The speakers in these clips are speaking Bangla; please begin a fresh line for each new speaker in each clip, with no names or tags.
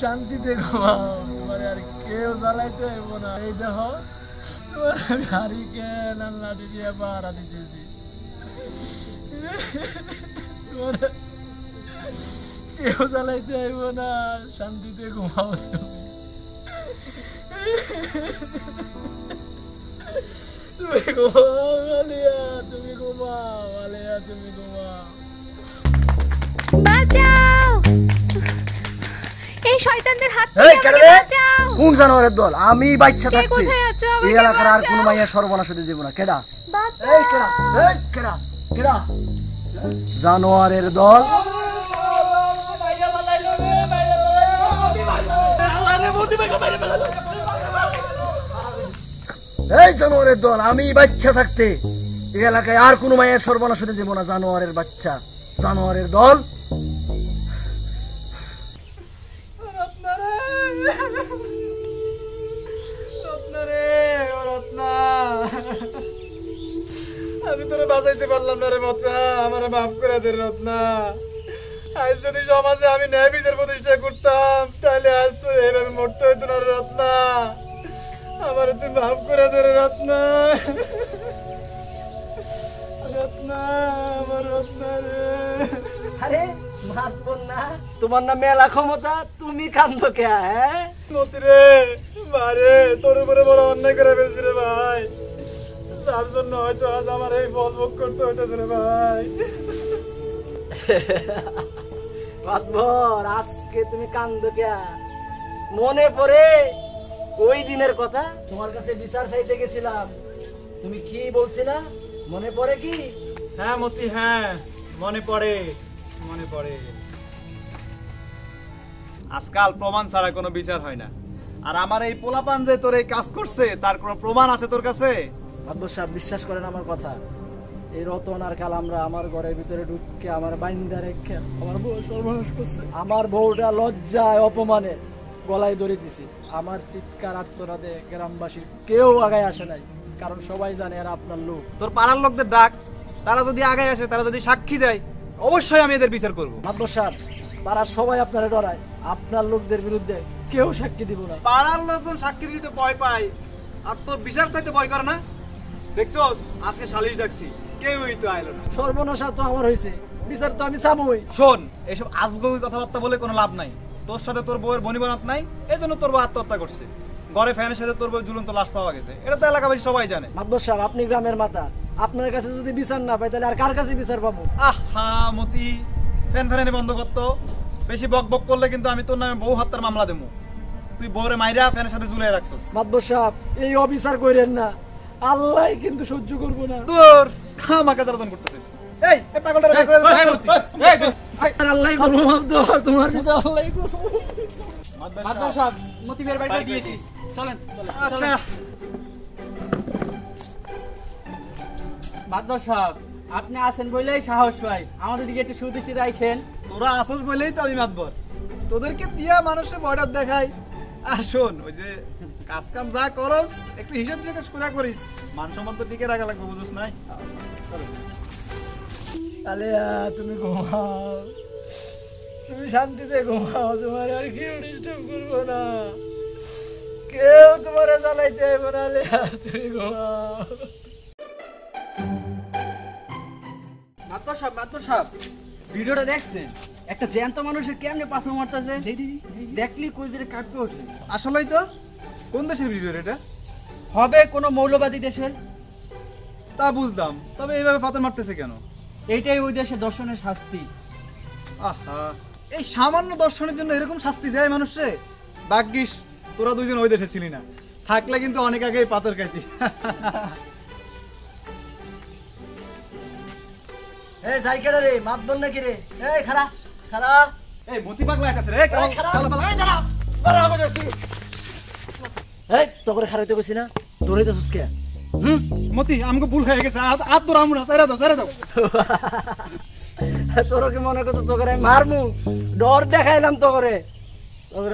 শান্তিতে ঘুমাও, তোমার আর কেউ জ্বালাইতে হইব না। এই দেখো তোমার গাড়ি কেন লাঠি দিয়ে পাহারা দিতেছি, তোমার কেউ জ্বালাইতে হইব না, শান্তিতে ঘুমাও তুমি। তুমি ঘুমাও আলিয়া, তুমি ঘুমাও আলিয়া, তুমি ঘুমাও।
বাঁচাও, এই শয়তানদের হাত থেকে আমাকে বাঁচাও।
কোন জানোয়ারের দল? আমি বাচ্চা
কে
থাকতে
কোথায় আছো?
এই
আমাকে
এলাকার আর
বাঁচাও।
কোনো মাইয়া সর্বনাশ হতে দেব না। কেডা?
বাঁচাও।
এই কেডা? এই কেডা? কেডা? জানোয়ারের দল। এই জানোয়ারের দল, আমি বাচ্চা থাকতে এই এলাকায় আর কোনো মায়ের সর্বনাশ হতে দেব না। জানোয়ারের বাচ্চা, জানোয়ারের দল।
আমি তোরে বাঁচাইতে পারলাম না রে রত্না, আমার মাফ করে দে রত্না। আজ যদি সমাজে আমি ন্যায় বিচার প্রতিষ্ঠা করতাম তাহলে আজ তো এইভাবে মরতে হইতো না রে রত্না। আমার তুই মাফ করে দে রে রত্না, রত্না, আমার রত্না রে।
আরে মাতবন না, তোমার না মেলা ক্ষমতা, তুমি কান্দো কে? হ্যাঁ
মতি রে, মারে তোর উপরে বড় অন্যায় করে ফেলছি রে ভাই, তার জন্য হয়তো আজ আমার এই ফল ভোগ করতে হইতেছে রে ভাই।
মাতবর, আজকে তুমি কান্দো কে? মনে পড়ে ওই দিনের কথা? তোমার কাছে বিচার চাইতে গেছিলাম, তুমি কি বলছিলা? মনে পড়ে কি?
হ্যাঁ মতি, হ্যাঁ মনে পড়ে, মনে পড়ে। আজকাল প্রমাণ ছাড়া কোনো বিচার হয় না। আর আমার এই পোলাপান যে তোর এই কাজ করছে তার কোনো প্রমাণ আছে তোর কাছে?
মাতবর সাহেব, বিশ্বাস করেন আমার কথা। এই রতন আর কাল আমরা আমার ঘরের ভিতরে ঢুকে আমার বাইন্দা রেখে আমার বউ সর্বনাশ করছে। আমার বউটা লজ্জায় অপমানে গলায় ধরে দিছে। আমার চিৎকার আত্মনাদে গ্রামবাসীর কেউ আগায় আসে নাই, কারণ সবাই জানে আর আপনার লোক।
তোর পাড়ার লোকদের ডাক, তারা যদি আগে আসে, তারা যদি সাক্ষী দেয়, অবশ্যই আমি এদের বিচার করব।
মাতবর সাহেব, পাড়ার সবাই আপনারা ডরায়, আপনার লোকদের বিরুদ্ধে কেউ সাক্ষী দিব না।
পাড়ার লোকজন সাক্ষী দিতে ভয় পায়, আর তোর বিচার চাইতে ভয় করে না? দেখছস, আজকে সালিশ ডাকছি, কেউই তো আইলো না।
সর্বনাশ তো আমার হয়েছে, বিচার তো আমি চাবই।
শোন, এসব আজগুবি কথাবার্তা বলে কোনো লাভ নাই। তোর সাথে তোর বউয়ের বনিবনাত নাই, এই জন্য তোর বউ আত্মহত্যা করছে। ঘরে ফ্যানের সাথে তোর বউ ঝুলন্ত লাশ পাওয়া গেছে, এটা তো এলাকাবাসী সবাই জানে।
মাতবর সাহেব, আপনি গ্রামের মাথা, আপনার কাছে যদি বিচার না পাই তাহলে আর কার কাছে বিচার পাবো?
আহা মতি, ফ্যান ফ্যানানি বন্ধ করতো। বেশি বক বক করলে কিন্তু আমি তোর নামে বউ হত্যার মামলা দেবো। তুই বউরে মাইরা ফ্যানের সাথে ঝুলে রাখছস।
মাতবর সাহেব, এই অবিচার করেন না, আল্লাহ কিন্তু সহ্য করবো না।
তোর আমাকে জ্বালাতন করতেছে। এই পাগলটা বের করে দে।
আল্লাহ করবো মাতবর, তোমার বিচার আল্লাহ করবো।
মাতবর সাহেব, মতিবের বাড়িতে দিয়েছি, চলেন।
আচ্ছা
মাতবর সাহেব, আপনি আছেন বলেই সাহস পাই, আমাদের দিকে একটু সুদৃষ্টি রাখেন।
তোরা আসস বলেই তো আমি মাতবর, তোদেরকে দিয়া মানুষের বর্ডার দেখাই। আর শোন, ওই যে কাজ কাম যা করস একটু হিসাব জিজ্ঞেস করে করিস, মান সম্মান তো টিকে রাখা লাগবে, বুঝছ নাই?
আলিয়া, তুমি ঘুমাও, তুমি শান্তিতে ঘুমাও, তোমার আর কেউ ডিস্টার্ব করবো না, কেউ তোমার জ্বালাইতে আইব না। আলিয়া, তুমি ঘুমাও।
মাতবর সাহেব, ভিডিওটা দেখছেন? একটা জ্যান্ত মানুষের কেমনে পাথর মারতেছে, দেখলি কই দিকে কাটতে ওঠে।
আসলেই তো। কোন দেশের ভিডিও এটা?
হবে কোনো মৌলবাদী দেশের।
তা বুঝলাম, তবে এইভাবে পাথর মারতেছে কেন?
এইটাই ওই দেশের দর্শনের শাস্তি।
আহা, এই সামান্য দর্শনের জন্য এরকম শাস্তি দেয় মানুষে? ভাগ্যিস তোরা দুইজন ওই দেশে ছিলি না, থাকলে কিন্তু অনেক আগেই পাথর খাইতি।
এই সাইকেলে রে, মাতবর নাকি রে? এই খাড়া খাড়া,
এই মতি পাগলা আছে রে।
এই তো করে খারাইতে গেছি না, তোরই তো সুস্কে।
মতি, আমাকে ভুল হয়ে গেছে, হাত ধরো, আমরা ছেড়ে দাও।
তোর কি মনে করছো তোকে মারমু? ডর দেখাইলাম তোকে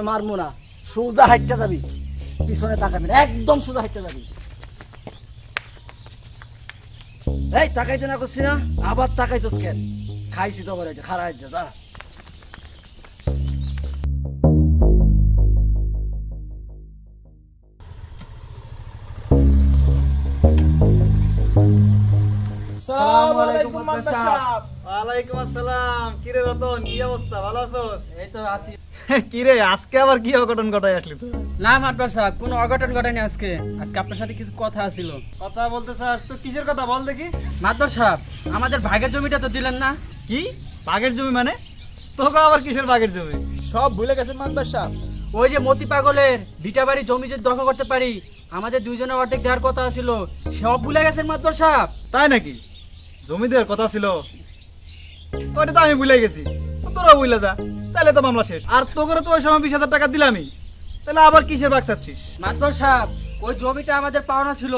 মারমু না, সোজা হাইটটা যাবি, পিছনে তাকাবি না, একদম সোজা হাইটটা যাবি। এই তাকাইতে না করছি না, আবার তাকাইছস কেন? খাইছি তো করে খারাপ যা। আসসালামু আলাইকুম মাদ্দার সাহেব।
ওয়ালাইকুম আসসালাম। কি রে রতন, কি অবস্থা, ভালো আছোস?
এই তো আছি।
কি রে আজকে আবার কি অঘটন ঘটাই আসলি তুই?
না মাদ্দার সাহেব, কোনো অঘটন ঘটেনি আজকে। আজকে আপনার সাথে কিছু কথা ছিল।
কথা বলতে চাস তো? কিসের কথা বল দেখি।
মাদ্দার সাহেব, আমাদের ভাগের জমিটা তো দিলেন না।
কি বাগের জমি মানে? তোকে আবার কিসের বাগের জমি?
সব ভুলে গেছেন মাদ্দার সাহেব। ওই যে মতি পাগলের ভিটা বাড়ি জমি যে দখল করতে পারি, আমাদের দুইজনের অর্ধেক দেওয়ার কথা ছিল, সব ভুলে গেছেন মাদ্দার সাহেব।
তাই নাকি? জমি দেওয়ার কথা ছিল, ওটা তো আমি ভুলে গেছি। তোরা ভুলে যা, তাহলে তো মামলা শেষ। আর তোকে তো ওই সময় 20,000 টাকা দিলামই, তাহলে আবার কিসের বাগ চাচ্ছিস?
মাদ্দার সাহেব, ওই জমিটা আমাদের পাওনা ছিল,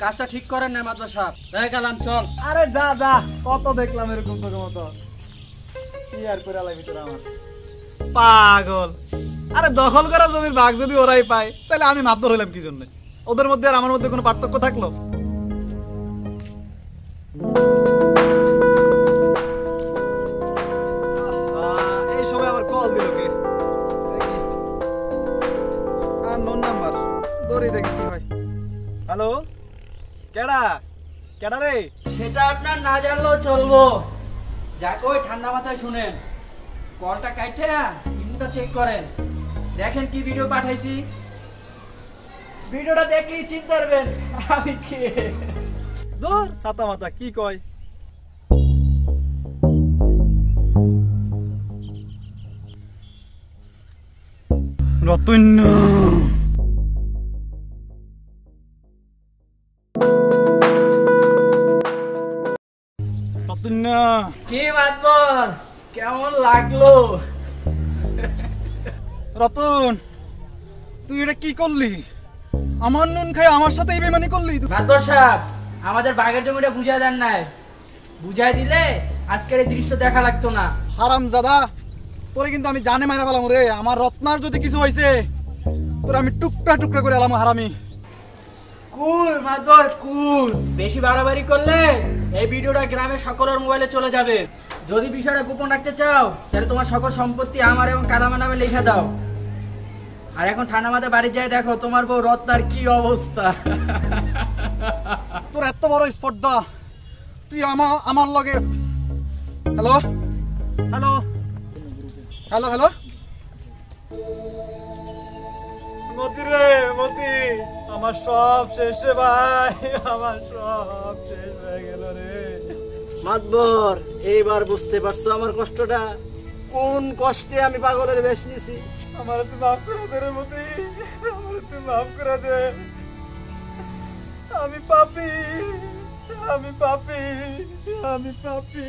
কাজটা ঠিক করেন না মাদ্দার সাহেব। তাই গেলাম, চল।
আরে যা যা, কত দেখলাম এরকম তোকে মতো। কি আর করে লাগবি তোরা আমার পাগল। আরে দখল করা জমির ভাগ যদি ওরাই পায়, তাহলে আমি মাতবর হইলাম কি জন্য? ওদের মধ্যে আর আমার মধ্যে কোনো পার্থক্য থাকলো? এই সময় আবার কল দিল কে? দেখি আননোন নাম্বার, ধরি দেখি কি হয়। হ্যালো, কেডা কেডা রে?
সেটা আপনার না জানলেও চলবো, যাকে ওই ঠান্ডা মাথায় শুনেন। কলটা কাইটে ইনটা চেক করেন, দেখেন কি ভিডিও পাঠাইছি। ভিডিওটা দেখলেই চিনতে পারবেন আমি কে।
দূর ছাতা মাথা, কি কয়? রতন
কি মাতবর, কেমন লাগলো?
রতন, তুই এটা কি করলি? আমার নুন খাই আমার সাথে এই বেমানি করলি তুই?
মাতবর সাহেব, আমাদের বাগের জমিটা বুঝাই দেন নাই। বুঝাই দিলে আজকের এই দৃশ্য দেখা লাগতো না।
হারাম জাদা, তোরে কিন্তু আমি জানে মাইরা ফেলাম রে। আমার রত্নার যদি কিছু হয়েছে, তোরে আমি টুকরা টুকরা করে এলাম হারামি।
কুল মাতবর কুল, বেশি বাড়াবাড়ি করলে এই ভিডিওটা গ্রামের সকলের মোবাইলে চলে যাবে। যদি বিষয়টা গোপন রাখতে চাও, তাহলে তোমার সকল সম্পত্তি আমার এবং কালামের নামে লিখে দাও। আর এখন ঠান্ডা মাথায় বাড়ি যায় দেখো তোমার বউ রত্নার কি অবস্থা।
তোর এত বড় স্পর্ধা, তুই আমার লগে। হ্যালো হ্যালো হ্যালো হ্যালো, মতি রে মতি, আমার সব শেষ রে ভাই, আমার সব শেষ হয়ে গেল রে।
মাতবর, এইবার বুঝতে পারছো আমার কষ্টটা, কোন কষ্টে আমি পাগলের বেশ নিছি।
আমার তুই মাফ করে দে রে মতি, আমার তুই মাফ করে দে। আমি পাপী, আমি পাপী, আমি পাপী।